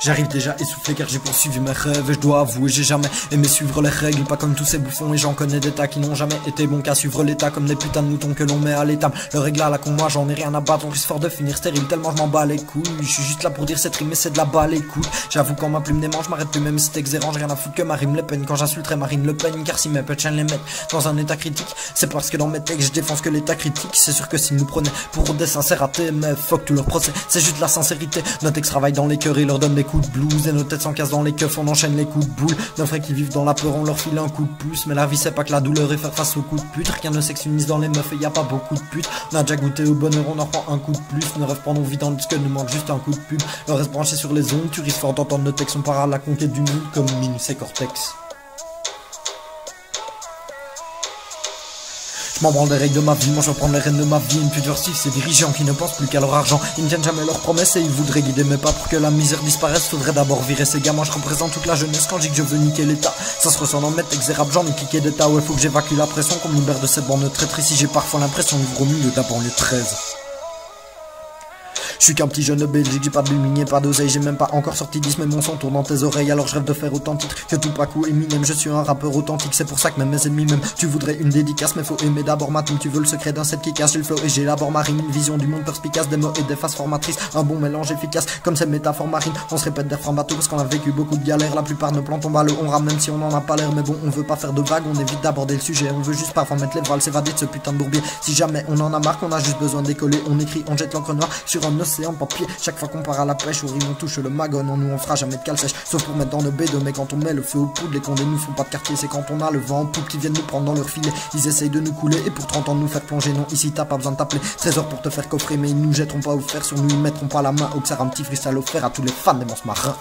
J'arrive déjà essoufflé car j'ai poursuivi mes rêves. Et je dois avouer j'ai jamais aimé suivre les règles. Pas comme tous ces bouffons et j'en connais des tas qui n'ont jamais été bons qu'à suivre l'état. Comme des putains de moutons que l'on met à l'étable. Le règle à la con, moi j'en ai rien à battre. On risque fort de finir stérile tellement je m'en bats les couilles. Je suis juste là pour dire cette rime mais c'est de la balle écoute. J'avoue quand ma plume démange, je m'arrête plus même si c'est exérant. J'ai rien à foutre que ma rime le peine quand j'insulterai Marine Le Pen. Car si mes punchlines les mettent dans un état critique, c'est parce que dans mes textes je défense que l'état critique. C'est sûr que s'ils nous prenaient pour des sincères athées, mais fuck tout leur procès, c'est juste la sincérité. Nos textes travaillent dans les cœurs et leur donnent des coups de blues. Et nos têtes s'encassent dans les keufs, on enchaîne les coups de boule. Nos frères qui vivent dans la peur, on leur file un coup de pouce. Mais la vie c'est pas que la douleur et faire face aux coups de pute. Rien ne s'exunise dans les meufs et y a pas beaucoup de putes. On a déjà goûté au bonheur, on en prend un coup de plus. Nos rêves pendant vie dans le disque, nous manque juste un coup de pub. Le reste branché sur les ondes, tu risques fort d'entendre nos textes. On part à la conquête du monde comme Minus et Cortex. Je m'en branle des règles de ma vie, moi je vais prendre les rênes de ma vie. Une pute versive, ces dirigeants qui ne pensent plus qu'à leur argent. Ils ne tiennent jamais leurs promesses et ils voudraient guider mes pas. Pour que la misère disparaisse, faudrait d'abord virer ces gars. Moi je représente toute la jeunesse quand je dis que je veux niquer l'état. Ça se ressent dans mes textes et rap, j'en ai piqué d'état. Ouais, faut que j'évacue la pression, qu'on me libère de cette bande de traître. Ici j'ai parfois l'impression de vivre au milieu d'abord le 13. Je suis qu'un petit jeune de Belgique, j'ai pas de minier, pas d'oseille, j'ai même pas encore sorti 10, mais mon son tourne dans tes oreilles. Alors je rêve de faire autant de titres que Tupac ou Eminem. Je suis un rappeur authentique, c'est pour ça que même mes ennemis m'aiment. Tu voudrais une dédicace, mais faut aimer d'abord ma team. Tu veux le secret d'un set qui cache, j'ai le flow et j'élabore ma rime. Une vision du monde perspicace, des mots et des faces formatrices. Un bon mélange efficace, comme ces métaphores marines. On se répète des refrains bateaux parce qu'on a vécu beaucoup de galères. La plupart nos plans tombent à l'eau, on rame même si on en a pas l'air. Mais bon, on veut pas faire de vagues, on évite d'aborder le sujet. On veut juste parfois mettre les voiles, s'évader de ce putain de bourbier. Si jamais on en a marre, qu'on a juste besoin de décoller, on écrit, on jette l'encre noire sur un océan de papier. Chaque fois qu'on part à la pêche, au riz on touche le magon. On nous on fera jamais de cale sèche, sauf pour mettre dans nos bédos. Mais quand on met le feu aux poudres, les condés nous font pas de quartier. C'est quand on a le vent en poupe qui viennent nous prendre dans leur filet. Ils essayent de nous couler et pour 30 ans de nous faire plonger. Non, ici t'as pas besoin de t'appeler trésor pour te faire coffrer. Mais ils nous jetteront pas au fer, sur nous ils mettront pas la main. Au que ça un petit freestyle offert à tous les fans des monstres marins.